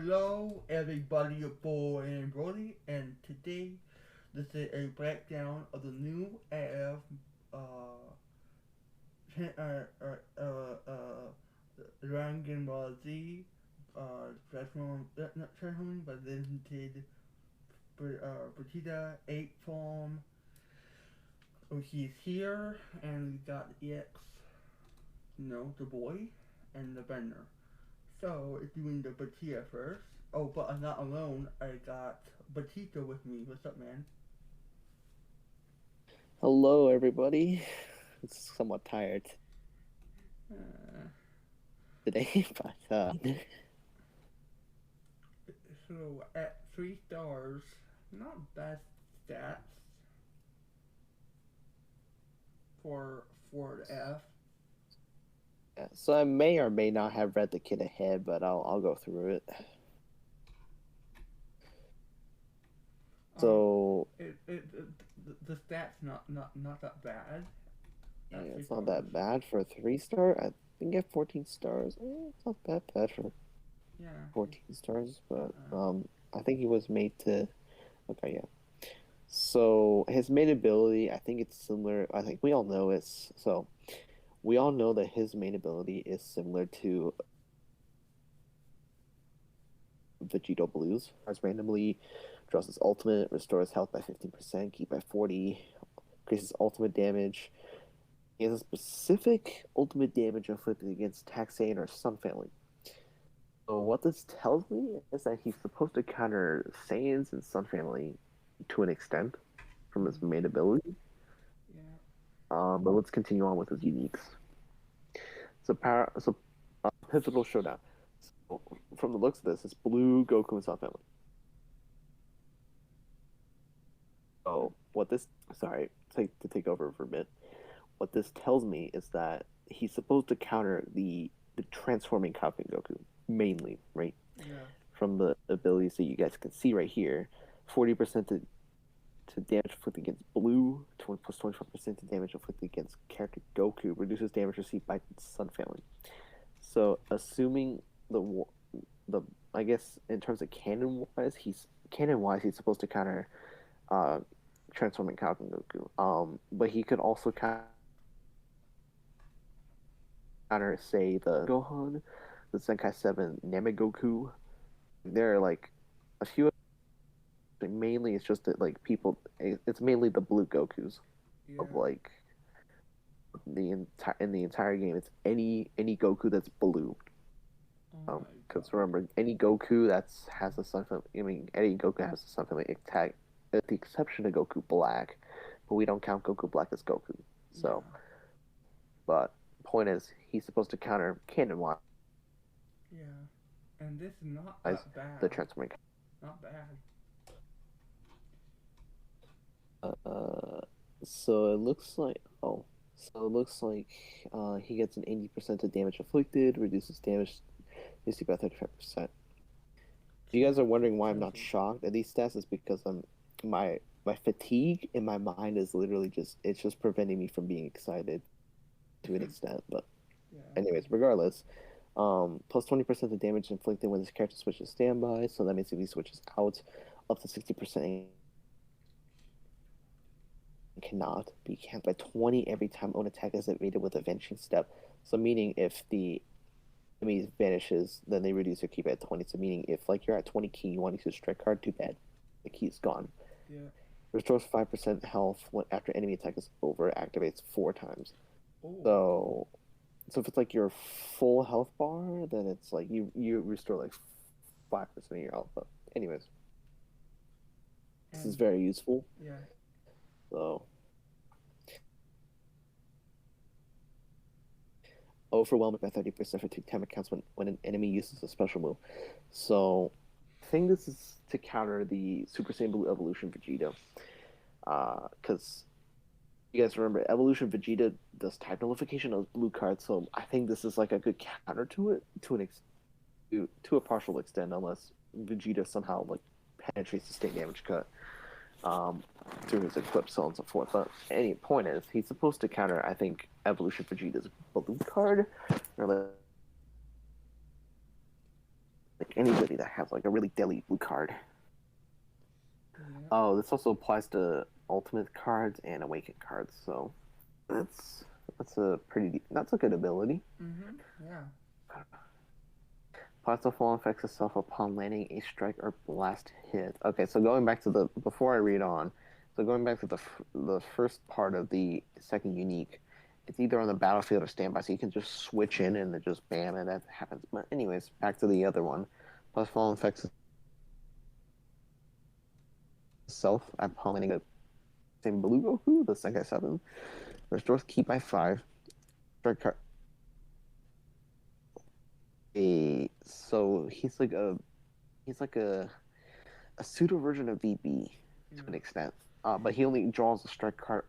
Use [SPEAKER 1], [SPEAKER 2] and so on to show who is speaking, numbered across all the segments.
[SPEAKER 1] Hello, everybody, your boy and Brody, and today this is a breakdown of the new AF uh, Dragon Ball Z transforming by limited Vegeta 8 form. He's here, and we got the EX, the boy, and the Bender. So, doing the Vegeta first. Oh, but I'm not alone. I got Bejito with me. What's up, man?
[SPEAKER 2] Hello, everybody. It's somewhat tired
[SPEAKER 1] Uh,
[SPEAKER 2] today, but
[SPEAKER 1] so, at 3 stars, not bad stats for the F.
[SPEAKER 2] yeah, so I may or may not have read the kit ahead, but I'll go through it.
[SPEAKER 1] Um,
[SPEAKER 2] So
[SPEAKER 1] the stats not that bad
[SPEAKER 2] yeah,
[SPEAKER 1] at three
[SPEAKER 2] it's not
[SPEAKER 1] stars.
[SPEAKER 2] that bad for a 3 star. I think at 14 stars, it's not that bad for
[SPEAKER 1] Yeah.
[SPEAKER 2] 14 stars, but
[SPEAKER 1] Uh,
[SPEAKER 2] I think he was made to. Okay, yeah. So his main ability, I think it's similar. I think we all know it's so. We all know that his main ability is similar to Vegito Blues. As randomly draws his ultimate, restores health by 15%, keep by 40, increases ultimate damage. He has a specific ultimate damage inflicted against Taxane or Sun Family. So what this tells me is that he's supposed to counter Saiyans and Sun Family to an extent from his
[SPEAKER 1] mm,
[SPEAKER 2] main ability.
[SPEAKER 1] yeah.
[SPEAKER 2] But let's continue on with his uniques. So pivotal showdown. So from the looks of this, it's Blue, Goku, and Sun Family.
[SPEAKER 1] Uh,
[SPEAKER 2] So what this sorry, to take over for a bit. What this tells me is that he's supposed to counter the transforming Kaioken Goku mainly, right?
[SPEAKER 1] yeah.
[SPEAKER 2] From the abilities that you guys can see right here, 40% to damage inflicted against Blue, 20 plus 25% to damage inflicted against character Goku, reduces damage received by Sun Family. So assuming the I guess in terms of canon wise he's supposed to counter uh transforming Kaioken Goku. But he could also counter say the Gohan, the Zenkai 7 Namigoku. There are like a few. Mainly, it's just that like people. It's mainly the blue Gokus of
[SPEAKER 1] Yeah.
[SPEAKER 2] like the entire game. It's any Goku that's blue.
[SPEAKER 1] Oh my
[SPEAKER 2] Because
[SPEAKER 1] god.
[SPEAKER 2] remember, any Goku that's has a Sun Family. I mean, any Goku has a Sun Family attack, with the exception of Goku Black, but we don't count Goku Black as Goku.
[SPEAKER 1] Yeah.
[SPEAKER 2] So, but point is, he's supposed to counter canon wise
[SPEAKER 1] Yeah. And this is not that
[SPEAKER 2] the
[SPEAKER 1] bad.
[SPEAKER 2] transformation.
[SPEAKER 1] Not bad.
[SPEAKER 2] Uh, so it looks like he gets an 80% of damage inflicted, reduces damage basically by 35%. If you
[SPEAKER 1] Yeah.
[SPEAKER 2] guys are
[SPEAKER 1] It's
[SPEAKER 2] wondering why I'm not
[SPEAKER 1] gentle.
[SPEAKER 2] shocked at these stats, is because my fatigue in my mind is literally just preventing me from being excited to an extent. But
[SPEAKER 1] Yeah.
[SPEAKER 2] anyways, regardless, plus 20% of damage inflicted when this character switches standby. So that means if he switches out, up to 60% cannot be capped by 20 every time own attack is evaded with a vanishing step. So meaning if the enemy vanishes, then they reduce their key at 20. So meaning if like you're at 20 key, you want to use a strike card, too bad. The key's gone.
[SPEAKER 1] Yeah.
[SPEAKER 2] Restores 5% health when after enemy attack is over, activates 4 times.
[SPEAKER 1] Oh.
[SPEAKER 2] So if it's like your full health bar, then it's like you restore like 5% of your health. But anyways, this is
[SPEAKER 1] And
[SPEAKER 2] very useful.
[SPEAKER 1] yeah.
[SPEAKER 2] So overwhelmed by 30% for 2 time accounts when an enemy uses a special move. So I think this is to counter the Super Saiyan Blue Evolution Vegeta. Because you guys remember, Evolution Vegeta does type nullification of blue cards, so I think this is like a good counter to it to a partial extent, unless Vegeta somehow like penetrates the state damage cut through his equip, so on and so forth. But any point is, he's supposed to counter, I think, Evolution Vegeta's blue card, or like like anybody that has like a really deadly blue card.
[SPEAKER 1] Yeah.
[SPEAKER 2] Oh, this also applies to ultimate cards and awakened cards, so that's that's a good ability.
[SPEAKER 1] Yeah.
[SPEAKER 2] Plasma Fall affects itself upon landing a strike or blast hit. Okay, so going back to the before I read on, so going back to the first part of the second unique, it's either on the battlefield or standby, so you can just switch in and then just bam, and that happens. But anyways, back to the other one. Plasma Fall affects itself upon landing a same blue Goku, the Senkai 7. Restores key by 5. Strike card. So he's like a pseudo version of VB to an extent. But he only draws a strike card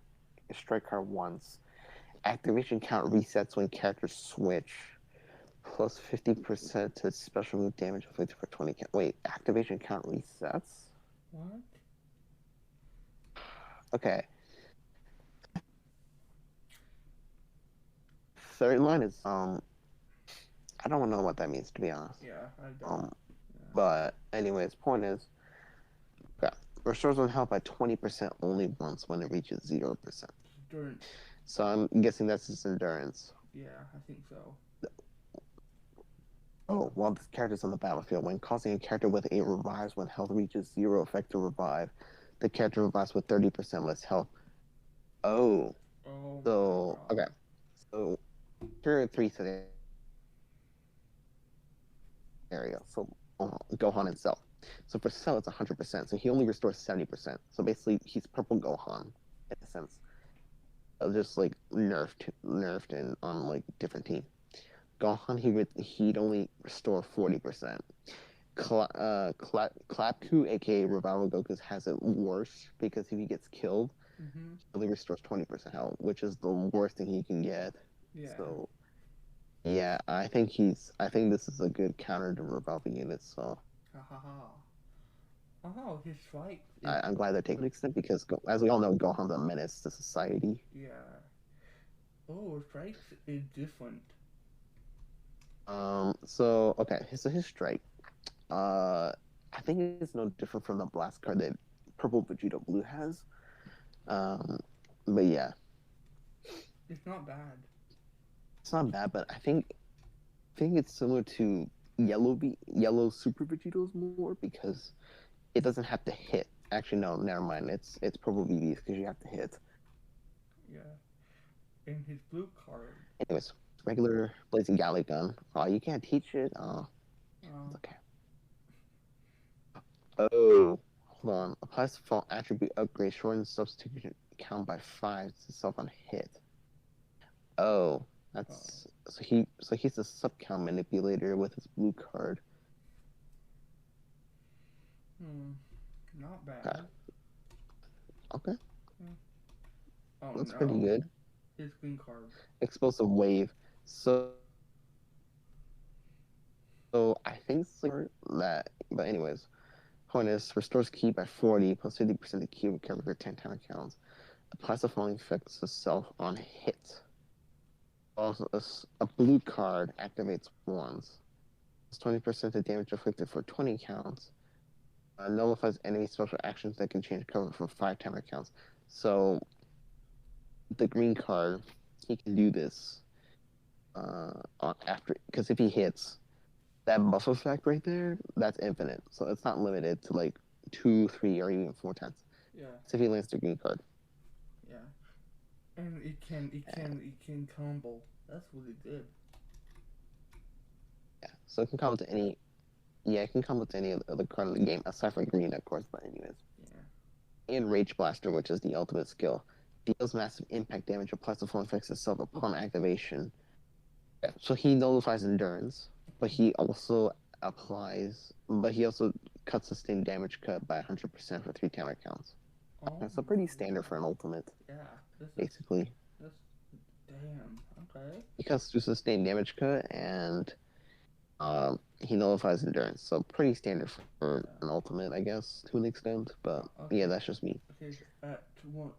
[SPEAKER 2] once. Activation count resets when characters switch. Plus 50% to special move damage inflicted for 20 count. Wait, activation count resets?
[SPEAKER 1] What?
[SPEAKER 2] Okay. Third line is I don't know what that means to be honest.
[SPEAKER 1] Yeah, I don't. Yeah.
[SPEAKER 2] But anyways, point is, okay, restores one health by 20% only once when it reaches 0%.
[SPEAKER 1] Endurance.
[SPEAKER 2] So I'm guessing that's his endurance.
[SPEAKER 1] Yeah, I think so.
[SPEAKER 2] Oh, while this character is on the battlefield, when causing a character with a revives when health reaches 0 effect to revive, the character revives with 30% less health. Oh.
[SPEAKER 1] Oh
[SPEAKER 2] So,
[SPEAKER 1] my God.
[SPEAKER 2] okay. So, here are three scenarios. So, Gohan and Cell. So, for Cell, it's 100%. So, he only restores 70%. So, basically, he's purple Gohan, in a sense. Just like nerfed and on like different team. Gohan, he'd only restore 40%. Clapku, aka Revival Goku, has it worse because if he gets killed, he only restores 20% health, which is the worst thing he can get.
[SPEAKER 1] Yeah.
[SPEAKER 2] So, yeah, I think this is a good counter to revival units. So,
[SPEAKER 1] Ha ha ha. Oh, his strike.
[SPEAKER 2] I'm glad they're taking an extent because, as we all know, Gohan's a menace to society.
[SPEAKER 1] Yeah. Oh, strike is different.
[SPEAKER 2] So okay, so his strike. I think it's no different from the blast card that Purple Vegeta Blue has. But yeah,
[SPEAKER 1] It's not bad.
[SPEAKER 2] it's not bad. But I think it's similar to Yellow Super Vegito's more because it doesn't have to hit. Actually, no, never mind. It's Purple VVs because you have to hit.
[SPEAKER 1] Yeah. In his blue card.
[SPEAKER 2] Anyways, regular Blazing Galley gun. Oh, you can't teach it. Oh, it's okay. Oh, hold on. Applies default attribute upgrade, shorten substitution count by 5 to self on hit. Oh, that's so he's a sub count manipulator with his blue card.
[SPEAKER 1] Not bad.
[SPEAKER 2] Okay.
[SPEAKER 1] Oh,
[SPEAKER 2] That's
[SPEAKER 1] no.
[SPEAKER 2] pretty good.
[SPEAKER 1] His green card.
[SPEAKER 2] Explosive wave. So I think that. But anyways, point is restores key by 40 plus 50% of key recovery for 10 time counts. Applies the following effects to self on hit. Also, a blue card activates once. It's 20% of damage inflicted for 20 counts. Nullifies enemy special actions that can change cover for 5 timer counts. So, the green card, he can do this after, because if he hits, that buff effect right there, that's infinite. So it's not limited to like 2, 3, or even 4 times.
[SPEAKER 1] Yeah.
[SPEAKER 2] So if he lands the green card.
[SPEAKER 1] Yeah. And it can combo. That's really good.
[SPEAKER 2] Yeah. So it can come to any. Yeah, it can come with any other card in the game, aside from green, of course. But anyways.
[SPEAKER 1] Yeah.
[SPEAKER 2] And Rage Blaster, which is the ultimate skill, deals massive impact damage, applies the full effects itself upon activation. Yeah, so he nullifies endurance, but he also cuts sustained damage cut by 100% for 3 timer counts.
[SPEAKER 1] Oh,
[SPEAKER 2] That's pretty standard for an ultimate.
[SPEAKER 1] Yeah.
[SPEAKER 2] Basically.
[SPEAKER 1] Damn. Okay.
[SPEAKER 2] He cuts to sustained damage cut and he nullifies endurance. So pretty standard for an ultimate, I guess, to an extent. But
[SPEAKER 1] okay.
[SPEAKER 2] yeah, that's just me.
[SPEAKER 1] Okay, at $2,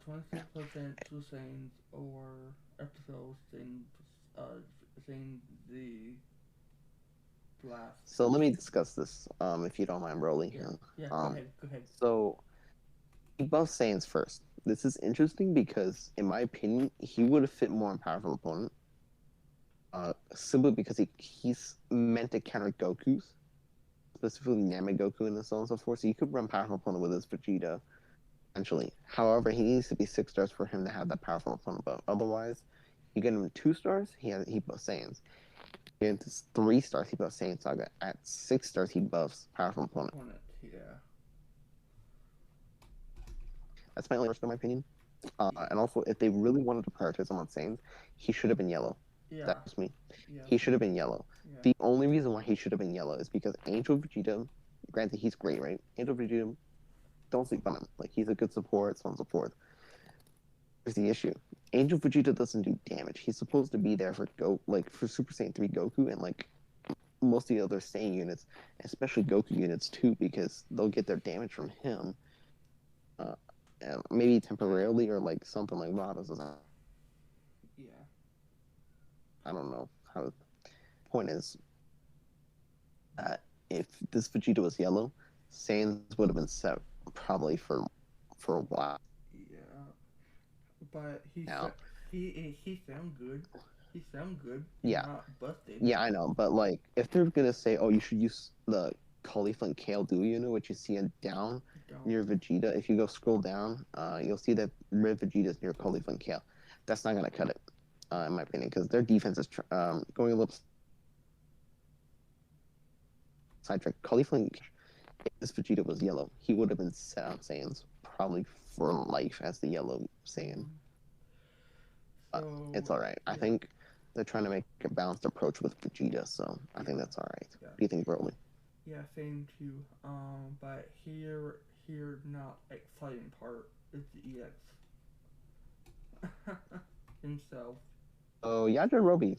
[SPEAKER 1] 26% Susains or episodes in saying the blast.
[SPEAKER 2] So let me discuss this, if you don't mind, Broly.
[SPEAKER 1] Yeah. Yeah. Go
[SPEAKER 2] Um,
[SPEAKER 1] ahead. Go ahead.
[SPEAKER 2] so he buffs Saiyans first. This is interesting because, in my opinion, he would have fit more on powerful opponent. Simply because he's meant to counter Goku's, specifically Namagoku and so on and so forth. So you could run powerful opponent with his Vegeta, essentially. However, he needs to be 6 stars for him to have that powerful opponent buff. Otherwise, you get him 2 stars, he buffs Saiyans. You get him to 3 stars, he buffs Saiyan Saga. At 6 stars, he buffs powerful opponent.
[SPEAKER 1] Yeah.
[SPEAKER 2] That's my only worst in my opinion. And also, if they really wanted to prioritize him on Saiyans, he should have been yellow.
[SPEAKER 1] Yeah.
[SPEAKER 2] That's me.
[SPEAKER 1] Yeah.
[SPEAKER 2] He should have been yellow.
[SPEAKER 1] Yeah.
[SPEAKER 2] The only reason why he should have been yellow is because Angel Vegeta, granted he's great, right? Angel Vegeta, don't sleep on him. Like, he's a good support, so on and so forth. Here's the issue. Angel Vegeta doesn't do damage. He's supposed to be there for for Super Saiyan 3 Goku and like most of the other Saiyan units, especially Goku units too, because they'll get their damage from him. Maybe temporarily or like something like Radha's.
[SPEAKER 1] Yeah.
[SPEAKER 2] I don't know how. The point is, if this Vegeta was yellow, Saiyans would have been set probably for a while.
[SPEAKER 1] Yeah. But he sound good. He sound good. He's
[SPEAKER 2] Yeah.
[SPEAKER 1] not busted.
[SPEAKER 2] Yeah, I know, but like if they're gonna say, oh, you should use the Caulifla Kale Duo unit, which you see down near Vegeta. If you go scroll down, you'll see that Red Vegeta's near Caulifla Kale. That's not gonna cut it, in my opinion, because their defense is going a little sidetracked. Caulifla, if this Vegeta was yellow, he would have been set on Saiyans probably for life as the yellow Saiyan. It's all right. Yeah. I think they're trying to make a balanced approach with Vegeta, so I think that's all right. Yeah. What do you think, Broly?
[SPEAKER 1] Yeah, same too. But here not exciting part is the EX himself.
[SPEAKER 2] Oh, Yajirobe.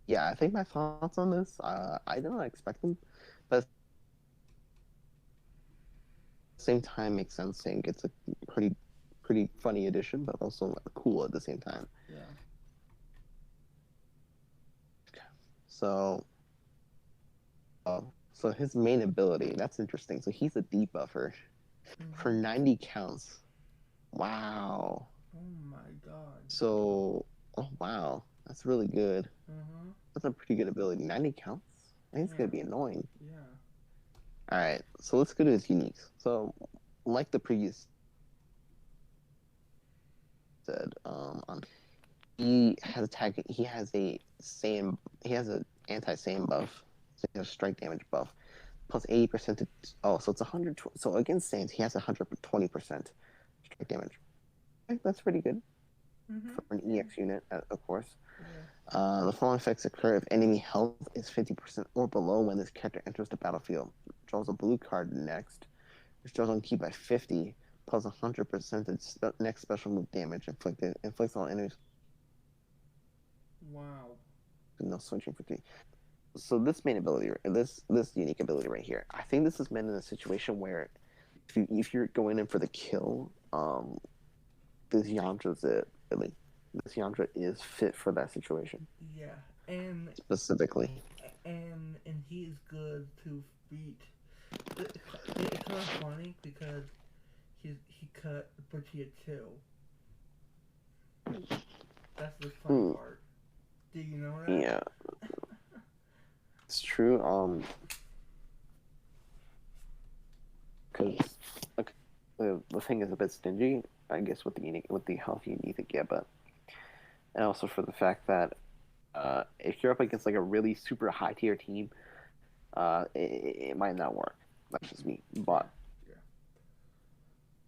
[SPEAKER 2] Yeah, I think my thoughts on this. I did not expect them, but at the same time, makes sense. Saying it's a pretty funny addition, but also cool at the same time.
[SPEAKER 1] Yeah.
[SPEAKER 2] So his main ability, that's interesting. So he's a debuffer for 90 counts. Wow.
[SPEAKER 1] Oh my god.
[SPEAKER 2] So, oh wow, that's really good. That's a pretty good ability. 90 counts? I think it's going to be annoying.
[SPEAKER 1] Yeah.
[SPEAKER 2] Alright, so let's go to his uniques. So, like the previous said, he has an anti-Saiyan buff. So he has a strike damage buff. Plus 80% to, so it's 100, so against Saiyans, he has 120% strike damage. Okay, that's pretty good for an EX unit, of course. Yeah. The following effects occur if enemy health is 50% or below when this character enters the battlefield. Draws a blue card next, which draws on key by 50, plus 100% of next special move damage inflicts on enemies.
[SPEAKER 1] Wow.
[SPEAKER 2] No switching for 3. So this main ability, this unique ability right here, I think this is meant in a situation where if you're going in for the kill, this Yandra's it. Really, this Yandra is fit for that situation.
[SPEAKER 1] Yeah, and
[SPEAKER 2] specifically,
[SPEAKER 1] and he is good to beat. It's kind of funny because he cut Bejito too. That's the funny part. Do you know that?
[SPEAKER 2] Yeah. It's true. Because the thing is a bit stingy, I guess, with the health you need to get, but and also for the fact that if you're up against like a really super high tier team, it might not work. That's just me. But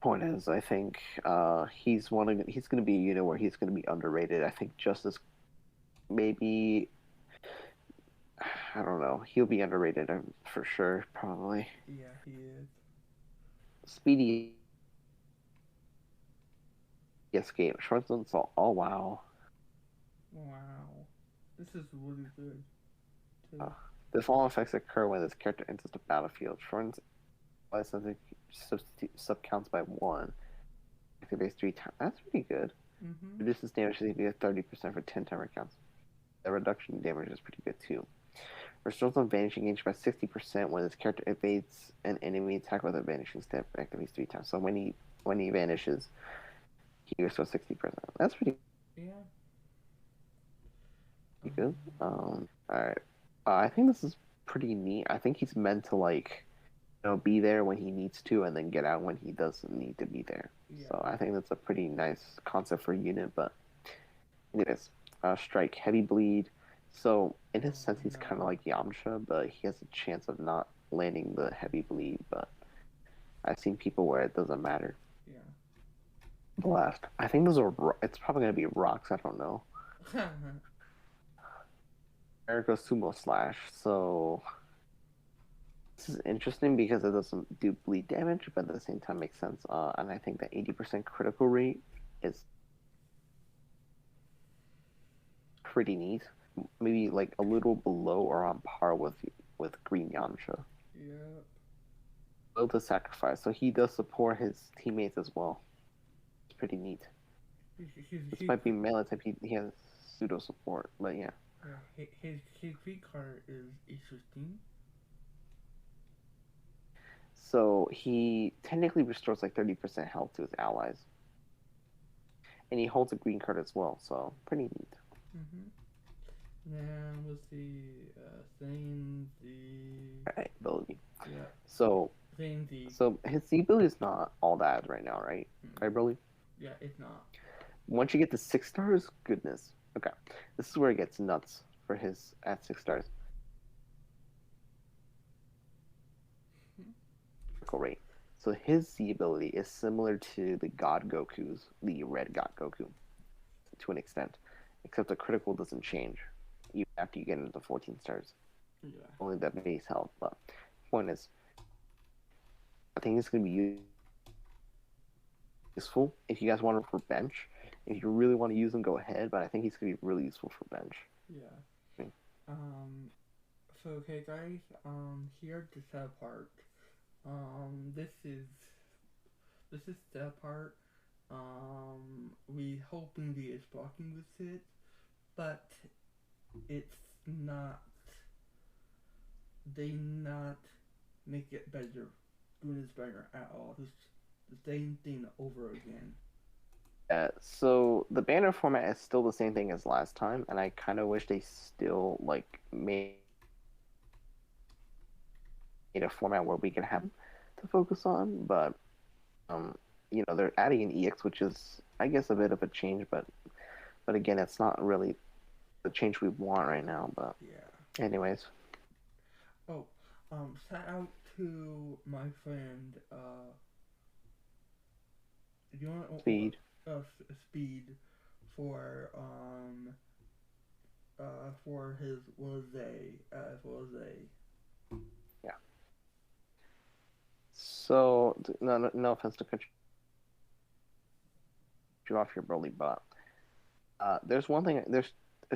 [SPEAKER 2] point is, I think he's going to be a unit where he's going to be underrated. I think Justice maybe. I don't know. He'll be underrated for sure, probably.
[SPEAKER 1] Yeah, he is.
[SPEAKER 2] Speedy escape. Short zone assault. Oh, wow.
[SPEAKER 1] Wow. This is really good.
[SPEAKER 2] The following effects occur when this character enters the battlefield. Shortens by something sub-counts by 1. Activates 3 times. That's pretty good. Reduces damage to 30% for 10 timer counts. The reduction in damage is pretty good too. Restores on vanishing range by 60% when his character evades an enemy attack with a vanishing step activates 3 times. So when he vanishes, he restores 60%. That's pretty
[SPEAKER 1] Yeah.
[SPEAKER 2] good.
[SPEAKER 1] Um,
[SPEAKER 2] All right. I think this is pretty neat. I think he's meant to be there when he needs to, and then get out when he doesn't need to be there.
[SPEAKER 1] yeah.
[SPEAKER 2] So I think that's a pretty nice concept for a unit. But anyways, strike, heavy bleed. So in his sense, he's kind of
[SPEAKER 1] No.
[SPEAKER 2] like Yamcha, but he has a chance of not landing the heavy bleed. But I've seen people where it doesn't matter.
[SPEAKER 1] Yeah.
[SPEAKER 2] Blast. I think those are. It's probably gonna be rocks. I don't know. There goes sumo slash. So this is interesting because it doesn't do bleed damage, but at the same time makes sense. And I think the 80% critical rate is pretty neat. Maybe like a little below or on par with Green Yamcha.
[SPEAKER 1] Yep.
[SPEAKER 2] Will to sacrifice, so he does support his teammates as well. It's pretty neat. Despite being melee type, he has pseudo support, but yeah.
[SPEAKER 1] Yeah, his Greek card is interesting.
[SPEAKER 2] So he technically restores like 30% health to his allies. And he holds a green card as well, so pretty neat.
[SPEAKER 1] Now let's see, saying the
[SPEAKER 2] Alright, ability.
[SPEAKER 1] yeah,
[SPEAKER 2] So
[SPEAKER 1] saying the
[SPEAKER 2] his Z ability is not all that right now, right? Right, Broly?
[SPEAKER 1] yeah, it's not.
[SPEAKER 2] Once you get to 6 stars, goodness. Okay. This is where it gets nuts for his at 6 stars. Critical rate. So his Z ability is similar to the God Goku's, the red God Goku, to an extent, except the critical doesn't change even after you get into 14 stars.
[SPEAKER 1] Yeah.
[SPEAKER 2] Only that base health. But point is, I think it's going to be useful if you guys want him for bench. If you really want to use him, go ahead. But I think he's going to be really useful for bench.
[SPEAKER 1] Yeah.
[SPEAKER 2] Okay.
[SPEAKER 1] So okay, guys. Here the sad part. This is the part. We hoping the is blocking with it, but it's not. They not make it better. Doing this better at all. Just the same thing over again.
[SPEAKER 2] So the banner format is still the same thing as last time, and I kind of wish they still made a format where we can have to focus on. But they're adding an EX, which is I guess a bit of a change, but again, it's not really the change we want right now. But
[SPEAKER 1] yeah.
[SPEAKER 2] Anyways.
[SPEAKER 1] Oh, shout out to my friend. Do you want
[SPEAKER 2] Speed.
[SPEAKER 1] Speed for his rose.
[SPEAKER 2] Yeah. So no offense to cut you off here, Broly, but there's a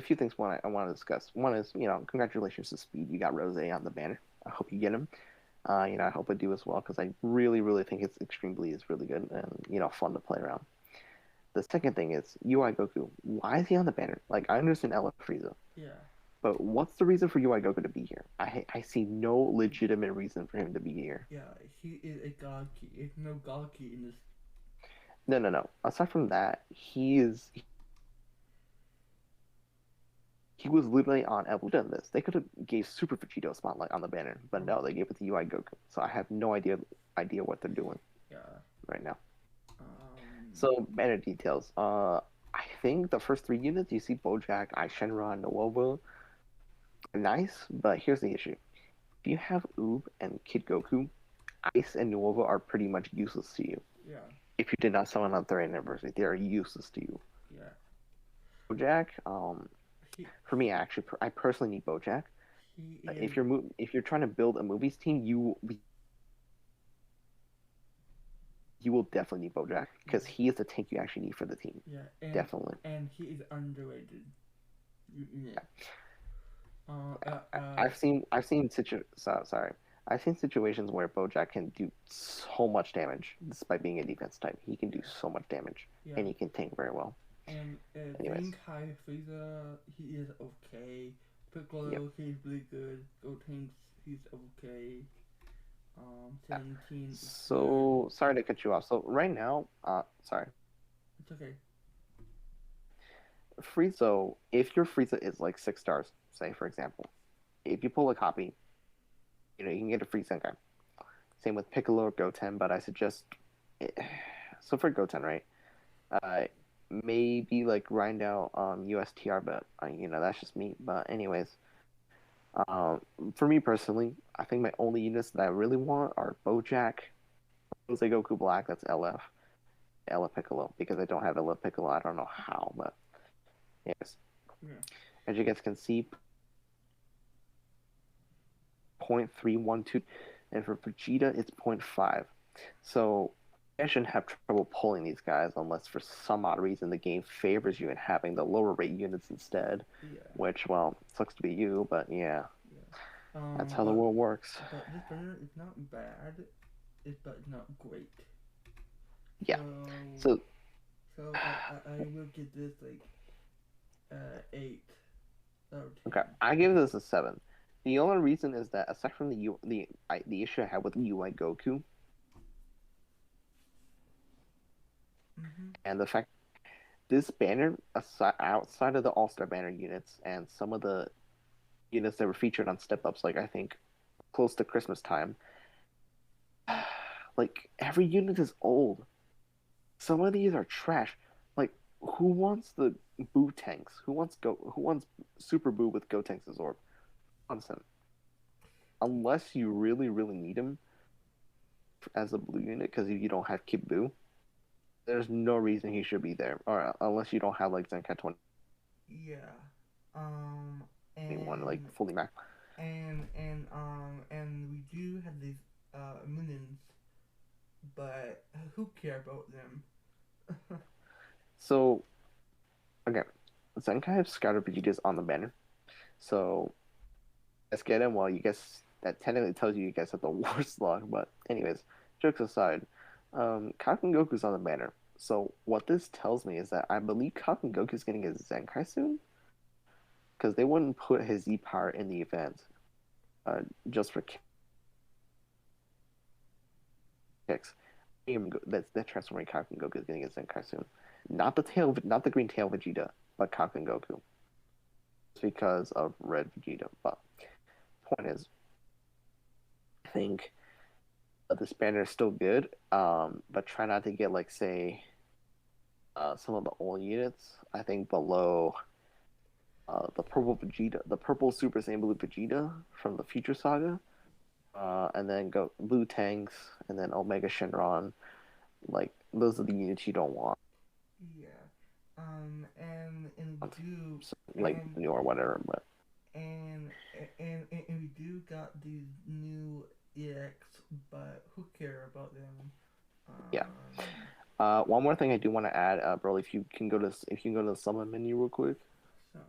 [SPEAKER 2] few things I want to discuss. One is, congratulations to Speed. You got Rose on the banner. I hope you get him. I hope I do as well because I really, really think his Extreme Bleed is really good and, fun to play around. The second thing is UI Goku. Why is he on the banner? Like, I understand Ella Frieza.
[SPEAKER 1] Yeah.
[SPEAKER 2] But what's the reason for UI Goku to be here? I see no legitimate reason for him to be here.
[SPEAKER 1] Yeah, he is a god key. There's no god key in this.
[SPEAKER 2] No. Aside from that, he was literally on Evolution in this. They could have gave Super Vegito a spotlight on the banner, but no, they gave it to UI Goku. So I have no idea what they're doing.
[SPEAKER 1] Yeah.
[SPEAKER 2] Right now. So banner details. I think the first 3 units you see Bojack, Aishenra, and Nuovo are nice, but here's the issue. If you have Oob and Kid Goku, Ice and Nuovo are pretty much useless to you.
[SPEAKER 1] Yeah.
[SPEAKER 2] If you did not summon on 3rd anniversary, they are useless to you.
[SPEAKER 1] Yeah.
[SPEAKER 2] Bojack, for me, I personally need Bojack. If you're trying to build a movies team, you will definitely need Bojack because he is the tank you actually need for the team.
[SPEAKER 1] Yeah,
[SPEAKER 2] definitely.
[SPEAKER 1] And he is underrated. Yeah.
[SPEAKER 2] I've seen situations where Bojack can do so much damage despite being a defense type. He can do so much damage, and he can tank very well.
[SPEAKER 1] And
[SPEAKER 2] Anyways,
[SPEAKER 1] Zenkai Frieza, he is okay.
[SPEAKER 2] yeah.
[SPEAKER 1] Piccolo, he's really good. Gotenks, he's okay. 17 is good.
[SPEAKER 2] So sorry to cut you off. So right now, sorry,
[SPEAKER 1] It's okay.
[SPEAKER 2] Frieza. So if your Frieza is like 6 stars, say for example, if you pull a copy, you can get a free Senkai. Same with Piccolo or Goten, but I suggest. So for Goten, right? Uh, maybe like grind out USTR, but that's just me. But anyways, um, for me personally, I think my only units that I really want are BoJack, Jose Goku Black. That's LF, LF Piccolo, because I don't have LF Piccolo. I don't know how, but yes.
[SPEAKER 1] Yeah.
[SPEAKER 2] As you guys can see, 0.312, and for Vegeta, it's zero point 0.5. So I shouldn't have trouble pulling these guys unless for some odd reason the game favors you in having the lower rate units instead.
[SPEAKER 1] Yeah.
[SPEAKER 2] Which, well, sucks to be you, but yeah,
[SPEAKER 1] Yeah.
[SPEAKER 2] that's how the world works.
[SPEAKER 1] But this banner is not bad. But it's not great.
[SPEAKER 2] Yeah.
[SPEAKER 1] So
[SPEAKER 2] So
[SPEAKER 1] I will give this like 8 out of 10.
[SPEAKER 2] okay, I give this a 7. The only reason is that aside from the issue I had with UI Goku
[SPEAKER 1] Mhm.
[SPEAKER 2] and the fact this banner outside of the All Star banner units and some of the units that were featured on Step Ups, like I think close to Christmas time, like every unit is old. Some of these are trash. Like who wants the Boo tanks? Who wants Super Boo with Go Tanks Orb? Nonsense. Unless you really really need him as a blue unit because you don't have Kid Boo, there's no reason he should be there. Or unless you don't have like Zenkai
[SPEAKER 1] Yeah. Um
[SPEAKER 2] 21 like
[SPEAKER 1] and
[SPEAKER 2] fully max.
[SPEAKER 1] and we do have these minions, but who care about them?
[SPEAKER 2] So again, Zenkai have scattered Vegetas on the banner. So let's get him. Well, you guess that technically tells you guys have the worst luck. But anyways, jokes aside, Kaken Goku's on the banner. So what this tells me is that I believe Kaken Goku's getting a Zenkai soon, because they wouldn't put his Z power in the event, just for kicks. That transforming Kaken Goku is getting a Zenkai soon. Not the green tail Vegeta, but Kaken Goku. It's because of red Vegeta. But point is, I think this banner is still good, but try not to get like say some of the old units. I think below the purple Vegeta, the purple Super Saiyan Blue Vegeta from the Future Saga, and then go Blue Tanks, and then Omega Shenron. Like those are the units you don't want.
[SPEAKER 1] Yeah. And we do
[SPEAKER 2] Like
[SPEAKER 1] and
[SPEAKER 2] new or whatever, but
[SPEAKER 1] and and we do got these new EX, but who care about them?
[SPEAKER 2] yeah.
[SPEAKER 1] Um,
[SPEAKER 2] One more thing I do want to add, Broly, if you can go to the summon menu real quick.
[SPEAKER 1] some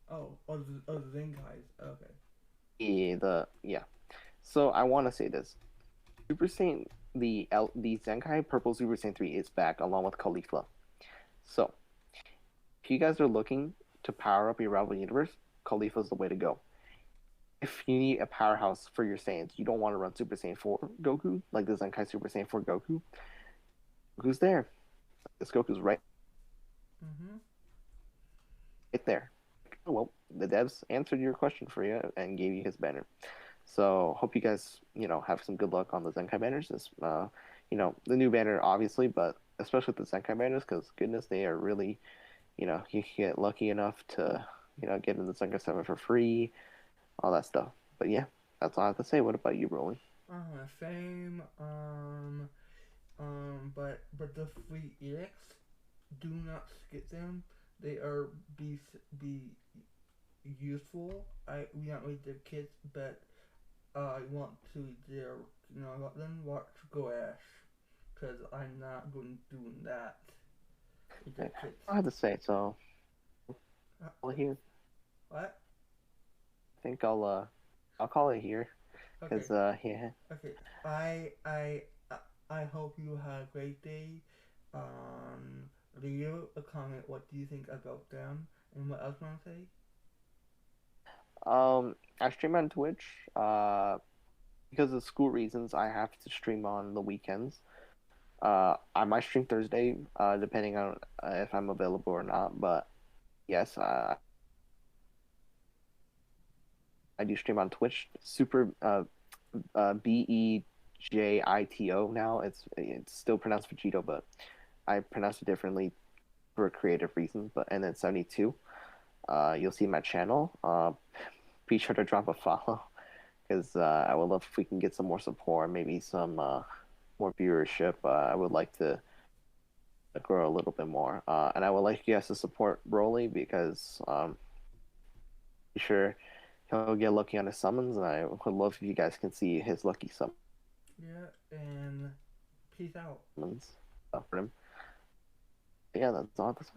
[SPEAKER 1] new. The Zenkais. Okay.
[SPEAKER 2] Yeah. So I want to say this: Super Saiyan the Zenkai Purple Super Saiyan 3 is back along with Caulifla. So if you guys are looking to power up your rival universe, Caulifla is the way to go. If you need a powerhouse for your Saiyans, you don't want to run Super Saiyan 4 Goku, like the Zenkai Super Saiyan 4 Goku. Goku's there. This Goku's
[SPEAKER 1] Mhm.
[SPEAKER 2] right there. Oh, well, the devs answered your question for you and gave you his banner. So hope you guys, have some good luck on the Zenkai banners. The new banner obviously, but especially with the Zenkai banners, because goodness, they are really, you get lucky enough to, get in the Zenkai 7 for free, all that stuff. But yeah, that's all I have to say. What about you, Broly?
[SPEAKER 1] Same. But the free EX, do not skip them. They are be useful. We not read their kits, but I want to their I got them watch Go Ash, cause I'm not going to doing that with their kits.
[SPEAKER 2] I have to say. So
[SPEAKER 1] Uh,
[SPEAKER 2] I'll here.
[SPEAKER 1] what?
[SPEAKER 2] I think I'll call it here
[SPEAKER 1] Okay.
[SPEAKER 2] because yeah.
[SPEAKER 1] Okay. I I I hope you have a great day. Um, leave a comment. What do you think about them? And what else want to say?
[SPEAKER 2] I stream on Twitch. Because of school reasons, I have to stream on the weekends. I might stream Thursday, depending on if I'm available or not. But yes, I do stream on Twitch. Super Bejito now. It's still pronounced Vegito, but I pronounce it differently for creative reasons. But and then 72. You'll see my channel. Be sure to drop a follow because I would love if we can get some more support, maybe some more viewership. I would like to grow a little bit more, and I would like you guys to support Broly because be sure he'll get lucky on his summons, and I would love if you guys can see his lucky
[SPEAKER 1] Yeah, and peace out.
[SPEAKER 2] summons for him. But yeah, that's all I have to say.